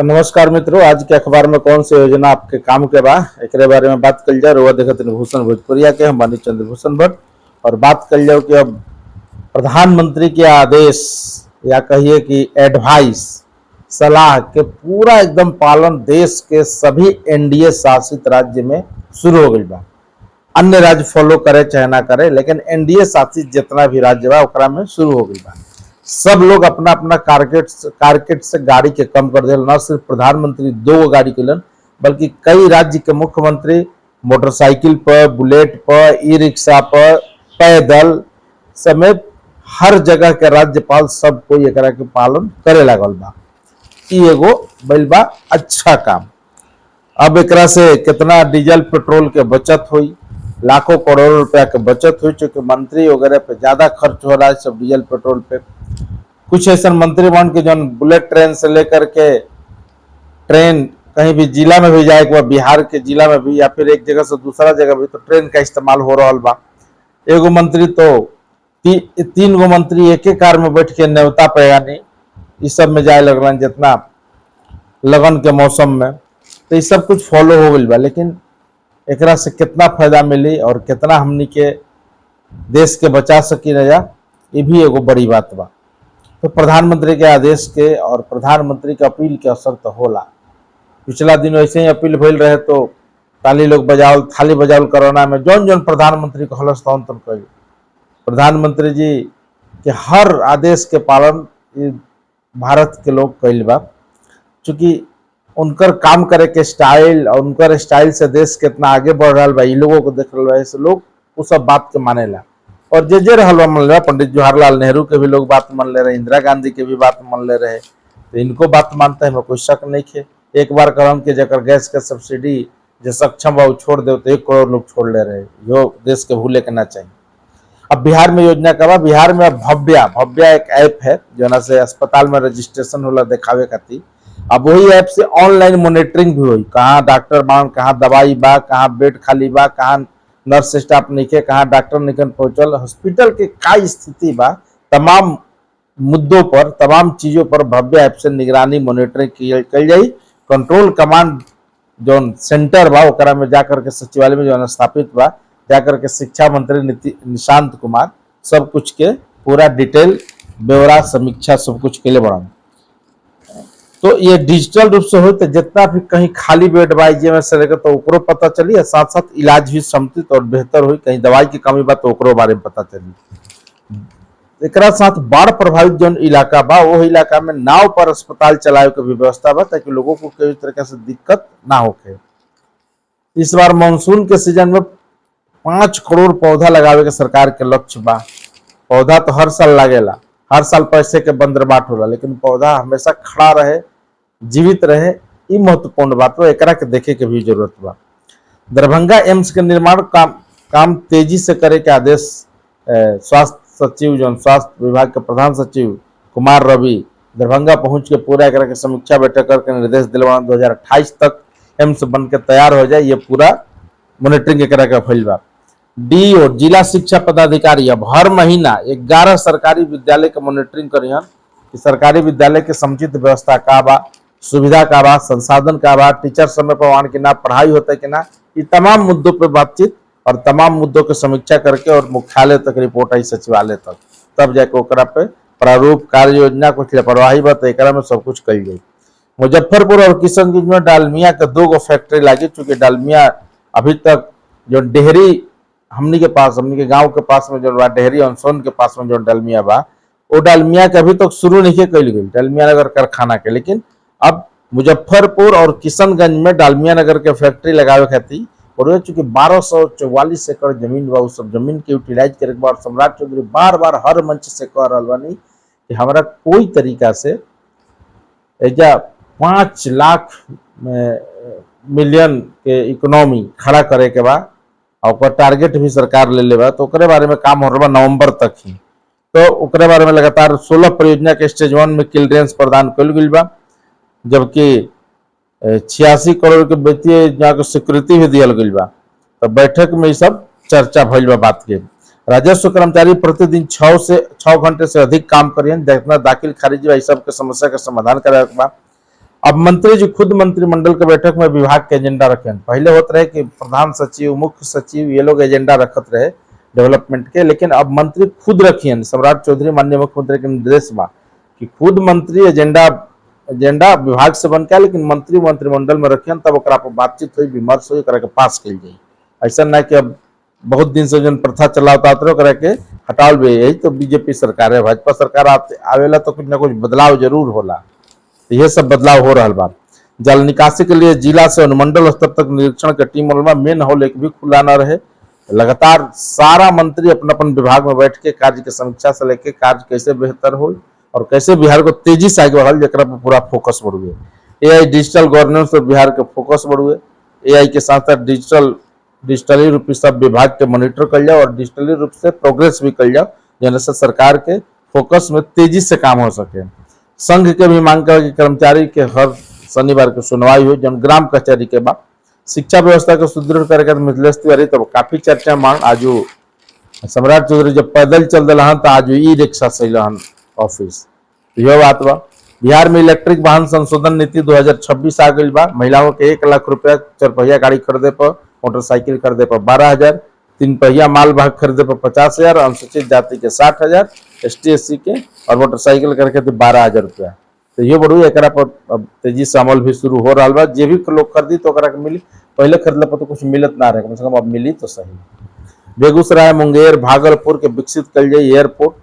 तो नमस्कार मित्रों, आज के अखबार में कौन सी योजना आपके काम के बा एक बारे में बात कल जाए। रोआ देखत भूषण भोजपुरिया के हम बानी चंद्रभूषण भट्ट और बात कल जाओ कि अब प्रधानमंत्री के आदेश या कहिए कि एडवाइस सलाह के पूरा एकदम पालन देश के सभी एनडीए शासित राज्य में शुरू हो गई बा। अन्य राज्य फॉलो करे चाहे ना करे, लेकिन एनडीए शासित जितना भी राज्य बा ओकरा में शुरू हो गई बा। सब लोग अपना अपना कारकेट से गाड़ी के कम कर दिल। न सिर्फ प्रधानमंत्री 2 गाड़ी कैलन, बल्कि कई राज्य के मुख्यमंत्री मोटरसाइकिल पर, बुलेट पर, ई रिक्शा पर, पैदल समेत हर जगह के राज्यपाल सब कोई एकरा के पालन करे लागल बा। ई एगो भइल बा अच्छा काम। अब एकरा से कितना डीजल पेट्रोल के बचत हुई, लाखों करोड़ रुपया के बचत हुई, चूंकि मंत्री वगैरह पे ज्यादा खर्च हो रहा है सब डीजल पेट्रोल पे। कुछ ऐसा मंत्री बन के जो बुलेट ट्रेन से लेकर के ट्रेन कहीं भी जिला में भी जाए, एक बिहार के जिला में भी या फिर एक जगह से दूसरा जगह भी, तो ट्रेन का इस्तेमाल हो रहा बा। एगो मंत्री तो 3 गो मंत्री एक कार में बैठ के न्योता पैगानी इस सब में जाए लगलन, जितना लगन के मौसम में। तो ये सब कुछ फॉलो हो गई बा, लेकिन एकरा से कितना फायदा मिली और कितना हमनी के देश के बचा सकी नजा, ये भी एगो बड़ी बात बा। तो प्रधानमंत्री के आदेश के और प्रधानमंत्री के अपील के असर तो होला। पिछला दिन वैसे ही अपील भइल रहे तो ताली लोग बजावल, थाली बजावल कोरोना में, जौन जौन प्रधानमंत्री कहलस तौन तौन कही। प्रधानमंत्री जी के हर आदेश के पालन भारत के लोग कैल बा, चूंकि उनकर काम करे के स्टाइल और उनकर स्टाइल से देश कितना आगे बढ़ रहा बा, लोगों को देख रहा है, ऐसे लोग उस सब बात के मानेला। और जे रहल मन ले, पंडित जवाहरलाल नेहरू के भी लोग बात मान ले रहे, इंदिरा गांधी के भी बात मान ले रहे, तो इनको बात मानते हैं, कोई शक नहीं है। एक बार कहम कि जकर गैस के सब्सिडी जो सक्षम बा छोड़ दे तो 1 करोड़ लोग छोड़ ले रहे, जो देश के भूले के ना चाहिए। अब बिहार में योजना का बा, बिहार में भव्या एक ऐप है जो ना से अस्पताल में रजिस्ट्रेशन होला दिखावे खातिर। अब वही ऐप से ऑनलाइन मॉनिटरिंग भी हुई, कहाँ डॉक्टर बा, कहाँ दवाई बा, कहाँ बेड खाली बा, कहाँ नर्स स्टाफ नहीं, कहाँ डॉक्टर निकन पहुंचल, हॉस्पिटल के का स्थिति बा, तमाम मुद्दों पर, तमाम चीजों पर भव्य ऐप से निगरानी मॉनिटरिंग की जाई। कंट्रोल कमांड जो सेंटर बा ओकरा में जाकर के सचिवालय में जो स्थापित बा, जाकर के शिक्षा मंत्री निशांत कुमार सब कुछ के पूरा डिटेल ब्यौरा समीक्षा सब कुछ के लिए बढ़ा। तो ये डिजिटल रूप से हो तो जितना भी कहीं खाली बेड बा में से लेकर तो ओकरो पता चली, और साथ साथ इलाज भी समुचित और बेहतर हुई। कहीं दवाई की कमी बा तो ओकरो बारे में पता चली। एकरा साथ बाढ़ प्रभावित जो इलाका बा वो इलाका में नाव पर अस्पताल चलाए के भी व्यवस्था बा, ताकि लोगों को किसी तरह से दिक्कत ना होके। इस बार मानसून के सीजन में 5 करोड़ पौधा लगावे के सरकार के लक्ष्य बा। पौधा तो हर साल लागेला, हर साल पैसे के बंदरबाट होला, लेकिन पौधा हमेशा खड़ा रहे, जीवित रहे, ये महत्वपूर्ण बात बा। एकरा के देखे के भी जरूरत बा। दरभंगा एम्स के निर्माण काम तेजी से करे के आदेश स्वास्थ्य सचिव जो स्वास्थ्य विभाग के प्रधान सचिव कुमार रवि दरभंगा पहुंच के पूरा एकरा के समीक्षा बैठक करके निर्देश दिलवा 2028 तक एम्स बन के तैयार हो जाए। ये पूरा मॉनिटरिंग एकरा के फैल बा। डीओ जिला शिक्षा पदाधिकारी अब हर महीना 11 सरकारी विद्यालय के मॉनिटरिंग करियन कि सरकारी विद्यालय के समुचित व्यवस्था का बा, सुविधा का बा, संसाधन का बा, टीचर समय पर आने कि ना, पढ़ाई होता है कि ना, ये तमाम मुद्दों पर बातचीत और तमाम मुद्दों की समीक्षा करके और मुख्यालय तक रिपोर्ट आई सचिवालय तक, तब जाके ओकरा पे प्रारूप कार्य योजना कुछ लापरवाही बा तो एकरा में सब कुछ कल गई। मुजफ्फरपुर और किशनगंज में डालमिया के 2 गो फैक्ट्री लगी, चूंकि डालमिया अभी तक जो डेहरी हमनी के पास, हमनी के गांव के पास में जो डेहरी ऑनसोन के पास में जो डालमिया बा, वो डालमिया के अभी तक शुरू नहीं कल गई, डालमिया नगर कारखाना के। लेकिन अब मुजफ्फरपुर और किशनगंज में डालमिया नगर के फैक्ट्री लगावे खातिर और चूंकि 1244 एकड़ जमीन बा, उस सब जमीन के यूटिलाइज करे के बाद सम्राट चौधरी बार बार हर मंच से कह रहा बानी कि हमारा कोई तरीका से एजा 5 लाख मिलियन के इकोनॉमी खड़ा करे के बा, और टारगेट भी सरकार ले ले बा। तो ओकरे बारे में काम हो रहा बा नवंबर तक ही। तो ओकरे बारे में लगातार 16 परियोजना के स्टेज 1 में क्लियरेंस प्रदान कल गई बा, जबकि 86 करोड़ के वित्तीय योजना को स्वीकृति भी दियल गई बा। तो बैठक में ये सब चर्चा भइल बा बात के। राजस्व कर्मचारी प्रतिदिन 6 घंटे से अधिक काम करियन, जितना दाखिल खारिज बा सब के समस्या का समाधान करावे बा। अब मंत्री जी खुद मंत्रिमंडल के बैठक में विभाग के एजेंडा रखें। पहले होते रहे कि प्रधान सचिव, मुख्य सचिव ये लोग एजेंडा रखत रहे डेवलपमेंट के, लेकिन अब मंत्री खुद रखिए। सम्राट चौधरी माननीय मुख्यमंत्री के निर्देश बा कि खुद मंत्री एजेंडा एजेंडा विभाग से बन के, लेकिन मंत्री मंत्रिमंडल में रखिए, तब ओकरा पर बातचीत हुई, विमर्श हुई, ओकरा के पास कल जाई। ऐसा ना कि अब बहुत दिन से जन प्रथा चला उतार ओकरा के हटाल भी। यही तो बीजेपी सरकार है। भाजपा सरकार आवेला तो कुछ ना कुछ बदलाव जरूर होला। तो यह सब बदलाव हो रहा बा। जल निकासी के लिए जिला से अनुमंडल स्तर तक निरीक्षण के टीम बनवा, मेन हॉल एक भी खुला न रहे। लगातार सारा मंत्री अपना अपन विभाग में बैठ के कार्य की समीक्षा से लेके कार्य कैसे बेहतर हो और कैसे बिहार को तेजी से आगे बढ़ल, जरा पर पूरा फोकस बढ़ुए। एआई डिजिटल गवर्नेंस पर बिहार के फोकस बढ़ुए। एआई के साथ साथ डिजिटली रूप से सब विभाग के मॉनिटर कर जाओ और डिजिटली रूप से प्रोग्रेस भी कर जाओ, जिनसे सरकार के फोकस में तेजी से काम हो सके। संघ के भी मांग कर कि कर्मचारी के हर शनिवार की सुनवाई हुई, जन ग्राम कचहरी के बाद शिक्षा व्यवस्था को सुदृढ़ करके मिथिलेश तिवारी तो काफी चर्चा मांग। आज सम्राट चौधरी जब पैदल चल दिला तो आज ई रिक्शा से ऑफिस। यह बात बा। बिहार में इलेक्ट्रिक वाहन संशोधन नीति 2026 आ गई बा। महिलाओं के 1 लाख रुपया चरपहिया गाड़ी खरीदे पर, मोटरसाइकिल खरीदे पर 12,000, 3 पहिया माल वाहक खरीदे पर 50,000, अनुसूचित जाति के 60,000, ST SC के और मोटरसाइकिल करके 12,000 रुपया। तो ये बढ़ू एक पर अब तेजी से अमल भी शुरू हो रहा बा। जे भी लोग खरीदी तो मिली, पहले खरीदला पर तो कुछ मिलत ना रहे, कम से कम अब मिली तो सही। बेगूसराय, मुंगेर, भागलपुर के विकसित कल जाए एयरपोर्ट।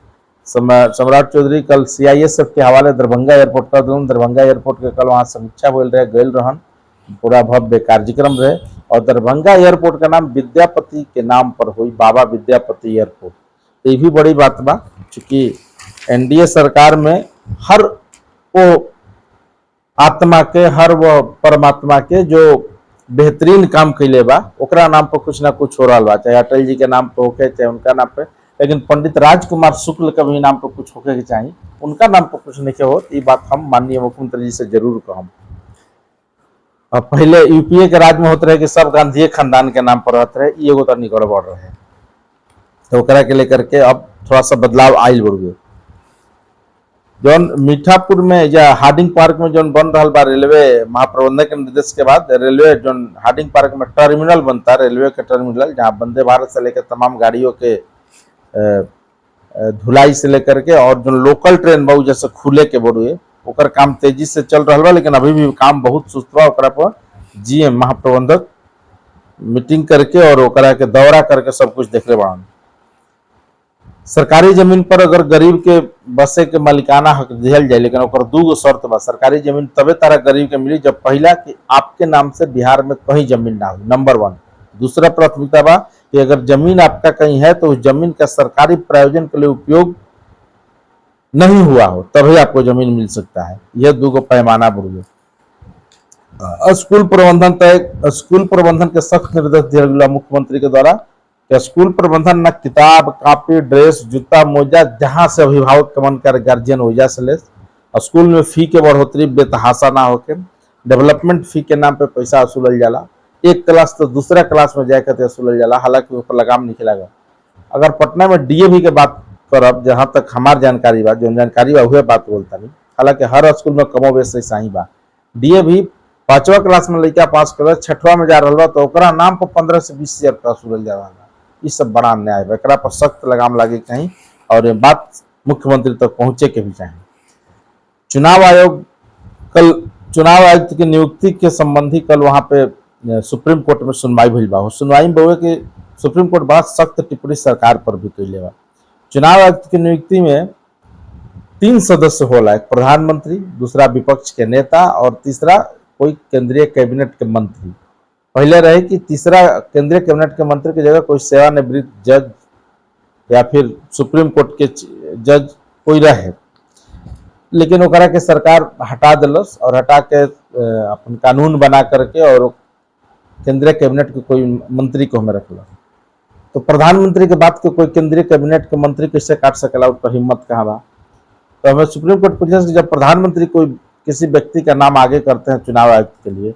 सम्राट चौधरी कल CISF के हवाले दरभंगा एयरपोर्ट का दून। दरभंगा एयरपोर्ट के कल वहाँ समीक्षा बोल रहे गए रहन, पूरा भव्य कार्यक्रम रहे। और दरभंगा एयरपोर्ट का नाम विद्यापति के नाम पर हुई, बाबा विद्यापति एयरपोर्ट। तो ये भी बड़ी बात बा, चूंकि NDA सरकार में हर वो आत्मा के, हर वो परमात्मा के जो बेहतरीन काम कैले बा, ओकरा नाम पर कुछ ना कुछ हो रहा बा, चाहे अटल जी के नाम पे होके, चाहे उनका नाम पे। लेकिन पंडित राजकुमार शुक्ल के भी नाम पर कुछ होके के चाहिए, उनका नाम पर कुछ नहीं हो। ये बात हम माननीय मुख्यमंत्री जी से जरूर कहम। पहले UPA के राज में होते रहे कि सब गांधी खानदान के नाम पर रहते रहे, ये तो नहीं गड़बड़ रहे। तो ओकरा के लेकर के अब थोड़ा सा बदलाव आयल बढ़ गए। जौन मीठापुर में या हार्डिंग पार्क में जौन बन रहा बा, रेलवे महाप्रबंधक के निर्देश के बाद रेलवे जौन हार्डिंग पार्क में टर्मिनल बनता, रेलवे के टर्मिनल, जहाँ वंदे भारत से लेकर तमाम गाड़ियों के धुलाई से लेकर के और जो लोकल ट्रेन बहु जैसे खुले के बढ़ुए, ओकर काम तेजी से चल रहा बा। लेकिन अभी भी काम बहुत सुस्त बा। ओकरा पर GM महाप्रबंधक मीटिंग करके और ओकरा के दौरा करके सब कुछ देख ले बड़ा। सरकारी जमीन पर अगर गरीब के बसे के मालिकाना हक दिहल जाए, लेकिन ओकर 2 शर्त बा। सरकारी जमीन तबे तारा गरीब के मिली जब पहला कि आपके नाम से बिहार में कहीं जमीन ना हो, नंबर 1। दूसरा प्राथमिकता बा कि अगर जमीन आपका कहीं है तो उस जमीन का सरकारी प्रयोजन के लिए उपयोग नहीं हुआ हो, तभी आपको जमीन मिल सकता है। यह 2 पैमाना बढ़। स्कूल प्रबंधन के सख्त निर्देश दिया गया मुख्यमंत्री के द्वारा। स्कूल प्रबंधन न किताब, कॉपी, ड्रेस, जूता, मोजा, जहां से अभिभावक का मन कर गार्जियन वजह से ले। स्कूल में फी के बढ़ोतरी बेतहासा ना होके, डेवलपमेंट फी के नाम पे पैसा वसूलल जाला। एक क्लास तो दूसरा क्लास में जाकर वसूलल जाला, हालांकि ऊपर लगाम नहीं लगा। अगर पटना में DAV के बात करब, जहां तक हमार जानकारी बा, जो जानकारी बा हुए बात बोलता नहीं, हालांकि हर स्कूल में कमो बेश ऐसा ही बा। DAV 5वां क्लास में लड़का पास कर 6वां में जा रहा बा तो ओकरा नाम पर 15 से 20 हजार रुपया वसूलल जा रहा। ये सब बड़ा अन्याय है, एकरा पर सख्त लगाम लागे चाहिए और ये बात मुख्यमंत्री तक पहुंचे के भी चाहिए। चुनाव आयुक्त की नियुक्ति के संबंधी कल वहां पे सुप्रीम कोर्ट में सुनवाई भइल बा। सुनवाई में बहुए कि सुप्रीम कोर्ट बड़ा सख्त टिप्पणी सरकार पर भी कैले बा। चुनाव आयुक्त की नियुक्ति में 3 सदस्य होला, एक प्रधानमंत्री, दूसरा विपक्ष के नेता और तीसरा कोई केंद्रीय कैबिनेट के मंत्री। पहले रहे कि तीसरा केंद्रीय कैबिनेट के मंत्री की जगह कोई सेवानिवृत्त जज या फिर सुप्रीम कोर्ट के जज कोई रहे, लेकिन ओकरा के सरकार हटा दिलस और हटा के अपन कानून बना करके और केंद्रीय कैबिनेट के कोई मंत्री को हमें रखल। तो प्रधानमंत्री के बात के कोई केंद्रीय कैबिनेट के मंत्री कैसे काट सकेला, उसका हिम्मत कहाँ बा। तो हमें सुप्रीम कोर्ट पूछे कि जब प्रधानमंत्री कोई किसी व्यक्ति का नाम आगे करते हैं चुनाव आयुक्त के लिए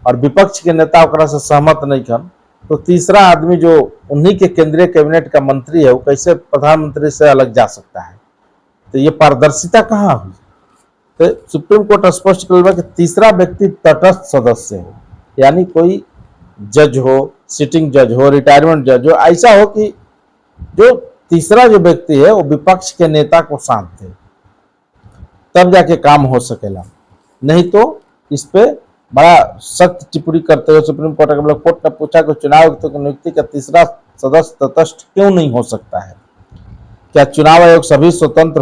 और विपक्ष के नेता ओकरा से सहमत नहीं खन, तो तीसरा आदमी जो उन्हीं के केंद्रीय कैबिनेट का मंत्री है वो कैसे प्रधानमंत्री से अलग जा सकता है। तो ये पारदर्शिता कहाँ हुई। तो सुप्रीम कोर्ट स्पष्ट कर कि तीसरा व्यक्ति तटस्थ सदस्य हो, यानी कोई जज हो, सिटिंग जज हो, रिटायरमेंट जज हो, ऐसा हो कि जो तीसरा जो व्यक्ति है वो विपक्ष के नेता को साथ दे, तब जाके काम हो सकेला। नहीं तो इस पे बड़ा सख्त टिप्पणी करते हुए सुप्रीम कोर्ट कोर्ट ने पूछा कि चुनाव आयुक्त की नियुक्ति का तीसरा सदस्य तटस्थ क्यों नहीं हो सकता है? क्या चुनाव आयोग तभी स्वतंत्र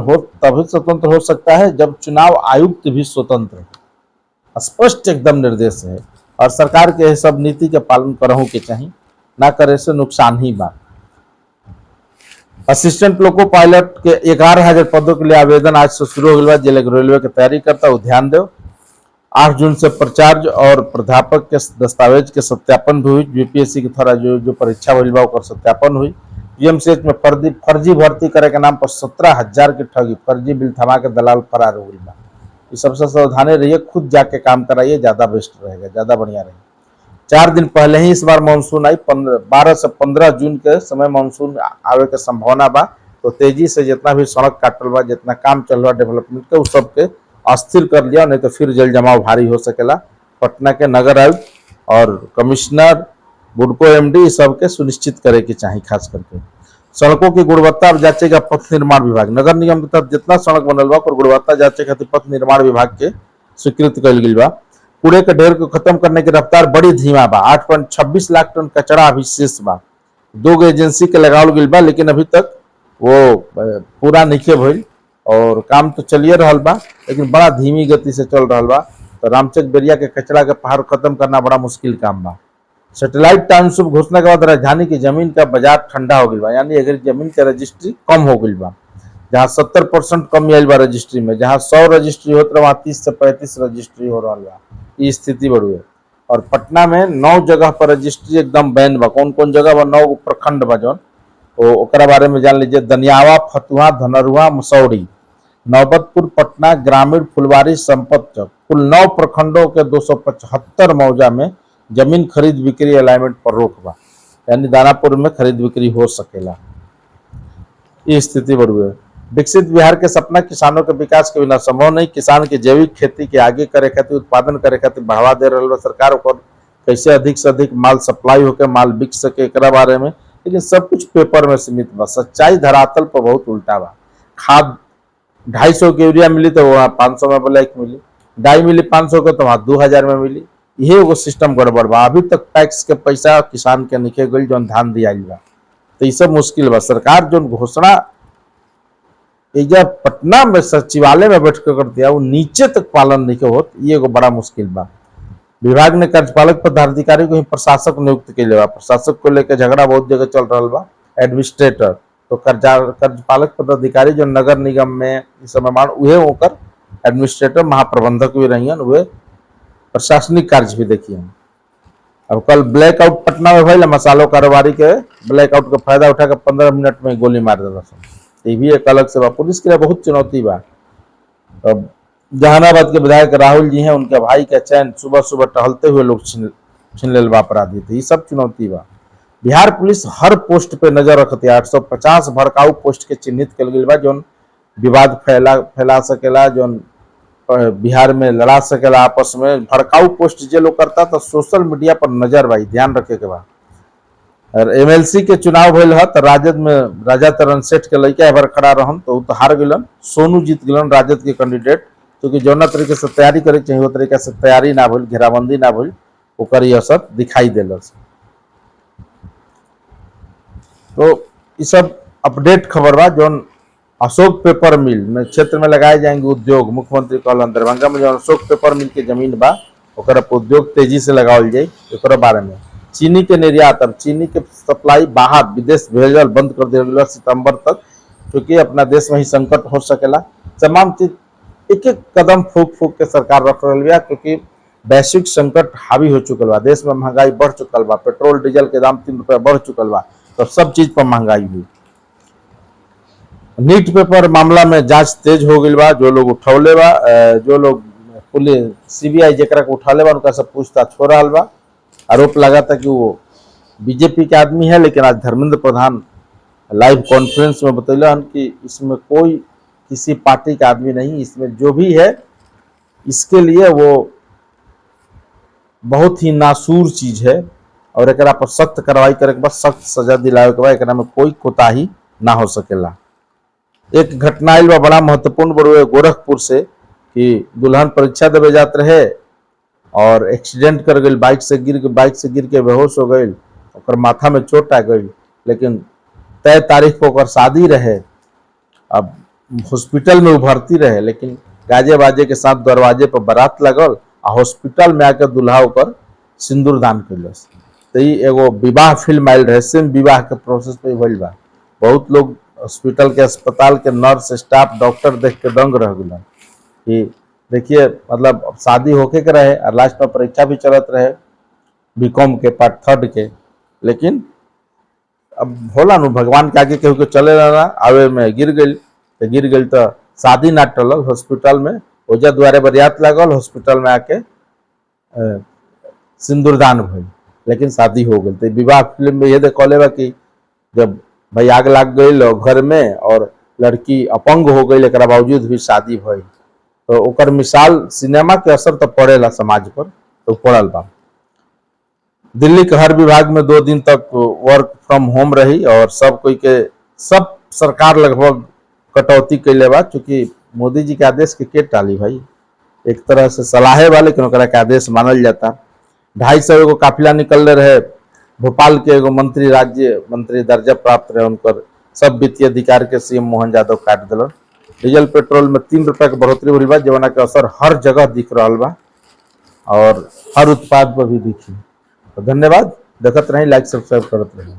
हो सकता है जब चुनाव आयुक्त भी स्वतंत्र हो। स्पष्ट एकदम निर्देश है और सरकार के सब नीति के पालन करहु के चाहिए, ना करे से नुकसान ही बा। असिस्टेंट लोको पायलट के 11,000 पदों के लिए आवेदन आज से शुरू हो गया। जे रेलवे की तैयारी करता वो ध्यान दो। 8 जून से प्राचार्य और प्राध्यापक के दस्तावेज के सत्यापन भी हुई। यूपीएससी के द्वारा जो परीक्षा हुई बा सत्यापन हुई। पीएमसीएच में फर्जी भर्ती करे के नाम पर 17,000 की ठगी, फर्जी बिल थमा के दलाल फरार हो गई बा। ये सबसे सावधानी रहिए, खुद जाके काम कराइए, ज्यादा बेस्ट रहेगा, ज्यादा बढ़िया रहेगा। 4 दिन पहले ही इस बार मानसून आई। 12 से 15 जून के समय मानसून आवे के संभावना बा। तो तेजी से जितना भी सड़क काटल बा, जितना काम चल रहा डेवलपमेंट के, उस सबके अस्थिर कर लिया, नहीं तो फिर जल जमाव भारी हो सकेला। पटना के नगर आयुक्त और कमिश्नर, बुडको एमडी सबके सुनिश्चित करे के चाहिए। खास करके सड़कों की गुणवत्ता जांचेगा पथ निर्माण विभाग। नगर निगम के तहत जितना सड़क बनल बा और गुणवत्ता जांचे खातिर पथ निर्माण विभाग के स्वीकृत कल गई बा। कूड़े के ढेर को खत्म करने की रफ्तार बड़ी धीमा बा। 8.26 लाख टन कचरा अभी शेष बा। 2 एजेंसी के लगावल गई बा, लेकिन अभी तक वो पूरा नहीं भइल और काम तो चलिए रहा बा, लेकिन बड़ा धीमी गति से चल रहा बा। तो रामचक बेरिया के कचरा के पहाड़ खत्म करना बड़ा मुश्किल काम बा। सैटेलाइट टाउनशिप घोषणा के बाद राजधानी की जमीन का बाजार ठंडा हो गई बा, यानी अगर जमीन का रजिस्ट्री कम हो गई बा। जहाँ 70% कमी आयल बा रजिस्ट्री में, जहाँ 100 रजिस्ट्री होता वहाँ 30 से 35 रजिस्ट्री हो रहा बा। ये स्थिति बढ़ुए। और पटना में 9 जगह पर रजिस्ट्री एकदम बैन बा। कौन कौन जगह बा? 9 प्रखंड बा जौन, तो ओकरा बारे में जान लीजिए। दनियावा, फतुहा, धनरुआ, मसौड़ी, नौबतपुर, पटना ग्रामीण, फुलवारी, संपतचक, कुल 9 प्रखंडों के 275 मौजा में जमीन खरीद बिक्री अलाइनमेंट पर रोक बा, यानी दानापुर में खरीद बिक्री हो सकेला। ये स्थिति बढ़ुए। विकसित बिहार के सपना किसानों के विकास के बिना संभव नहीं। किसान के जैविक खेती के आगे करे खातिर, उत्पादन करे खातिर बढ़ावा दे रहा बा सरकार। और कैसे अधिक से अधिक माल सप्लाई होकर माल बिक सके एकरा बारे में, लेकिन सब कुछ पेपर में सीमित बा। सच्चाई धरातल पर बहुत उल्टा बा। खाद 250 की यूरिया मिली तो वहाँ 500 में ब्लैक मिली, डाई मिली 500 के तो वहाँ 2000 में मिली। यही एगो सिस्टम गड़बड़ बा। अभी तक टैक्स के पैसा किसान के निके गई जो धान दिया बा, तो ये सब मुश्किल बा। सरकार जो घोषणा जब पटना में सचिवालय में बैठ कर दिया, वो नीचे तक पालन नहीं होत, ये एगो बड़ा मुश्किल बा। विभाग ने कार्यपालक पदाधिकारी को ही प्रशासक नियुक्त के लिए बा। प्रशासक को लेकर झगड़ा बहुत जगह चल रहा बा। एडमिनिस्ट्रेटर तो कार्यपालक पदाधिकारी जो नगर निगम में इस समय मान उहे होकर एडमिनिस्ट्रेटर महाप्रबंधक भी रही, वे प्रशासनिक कार्य भी देखिए। अब कल ब्लैकआउट पटना में भइल, मसालो कारोबारी के ब्लैकआउट का फायदा उठा कर 15 मिनट में गोली मार दिला। ये भी एक अलग से बा। पुलिस के लिए बहुत चुनौती बा। अब जहानाबाद के विधायक राहुल जी हैं, उनके भाई का चैन सुबह सुबह टहलते हुए लोग छीन लेल बा अपराधी थे। ये सब चुनौती बा। बिहार पुलिस हर पोस्ट पे नजर रखती है। 850 भड़काऊ पोस्ट के चिन्हित कल गई बा, जो विवाद फैला सकेला, जो बिहार में लड़ा सकेला आपस में। भड़काऊ पोस्ट जे लोग करता तो सोशल मीडिया पर नजर बा, ध्यान रखे के बा। और एमएलसी के चुनाव भइल है तो राजद में राजा तरन सेठ के लड़का एबार खड़ा रहन, तो तो हार गलन। सोनू जीत गलन राजद के कैंडिडेट, क्योंकि जौना तरीके से तैयारी करे चाहिए वो तरीके से तैयारी ना भइल, घेराबंदी ना भइल, ओकर ये असर दिखाई देल। तो ये सब अपडेट खबर बा। जो अशोक पेपर मिल में क्षेत्र में लगाए जाएंगे उद्योग, मुख्यमंत्री कहलन। दरभंगा में जो अशोक पेपर मिल के जमीन बा ओकर उद्योग तेजी से लगावल जाए, एक बारे में। चीनी के निर्यात, अब चीनी के सप्लाई बाहर विदेश भेजल बंद कर दिया सितंबर तक, क्योंकि अपना देश में ही संकट हो सकेला। तमाम चीज एक एक कदम फूक फूक के सरकार रख रही है, क्योंकि वैश्विक संकट हावी हो चुकल बा। देश में महंगाई बढ़ चुकल बा, पेट्रोल डीजल के दाम 3 रुपया बढ़ चुकल बा, तो सब चीज पर महंगाई हुई। नीट पेपर मामला में जांच तेज हो गई बा। जो लोग उठौले बा, जो लोग पुलिस सीबीआई जरा के उठौले बा, उनका सब पूछताछ हो रहा बा। आरोप लगा था कि वो बीजेपी के आदमी है, लेकिन आज धर्मेंद्र प्रधान लाइव कॉन्फ्रेंस में बतैलन कि इसमें कोई किसी पार्टी का आदमी नहीं, इसमें जो भी है इसके लिए वो बहुत ही नासूर चीज है और एकरा पर सख्त कार्रवाई करे के बाद सख्त सजा दिलावे के बाद एकरा में कोई कोताही ना हो सकेला। एक घटना आइल बा बड़ा महत्वपूर्ण बड़ुए गोरखपुर से कि दुल्हन परीक्षा देवे जात रहे और एक्सीडेंट कर गई, बाइक से गिर के बेहोश हो गई, ओकर माथा में चोट आ गई। लेकिन तय तारीख पर ओकर शादी रहे, अब हॉस्पिटल में वो भर्ती रहे, लेकिन गाजे बाजे के साथ दरवाजे पर बारात लगल आ हॉस्पिटल में आकर दूल्हा ओकर सिंदूर दान कैलस। तो ई एगो विवाह फिल्म आयल रहे, सेम विवाह के प्रोसेस पे भइल बा। बहुत लोग हॉस्पिटल के अस्पताल के नर्स स्टाफ डॉक्टर देख के दंग रह गए कि देखिए मतलब शादी होके के रहे और लास्ट में परीक्षा भी चलत रहे बीकॉम के पार्ट 3 के, लेकिन अब होला नु भगवान के आगे केहू के चले रहना, आवे में गिर गई तो शादी ना टलल, हॉस्पिटल में ओजा द्वारे बरियात लागल, हॉस्पिटल में आके सिंदूरदान भइल, लेकिन शादी हो गई। तो विवाह फिल्म में ये देखौले बा कि जब भाई आग लाग गई घर में और लड़की अपंग हो गई, एक बावजूद भी शादी भइल, तो ओकर मिसाल सिनेमा के असर तो पड़ेला समाज पर, तो पड़ल बा। दिल्ली के हर विभाग में 2 दिन तक वर्क फ्रॉम होम रही और सब सरकार लगभग कटौती कैले बा, चूंकि मोदी जी के आदेश के टाली भाई, एक तरह से सलाहे वाले लेकिन ओकरा के आदेश मानल जाता। 250 एगो काफिला निकलने रहे, भोपाल के एगो मंत्री राज्य मंत्री दर्जा प्राप्त रहे, उनकर सब वित्तीय अधिकार के सीएम मोहन यादव काट दिलन। डीजल पेट्रोल में 3 रुपया के बढ़ोतरी हुई बा, जवना के असर हर जगह दिख रहा बा और हर उत्पाद पर भी दिखी। तो धन्यवाद, देखते रही, लाइक सब्सक्राइब करते रही।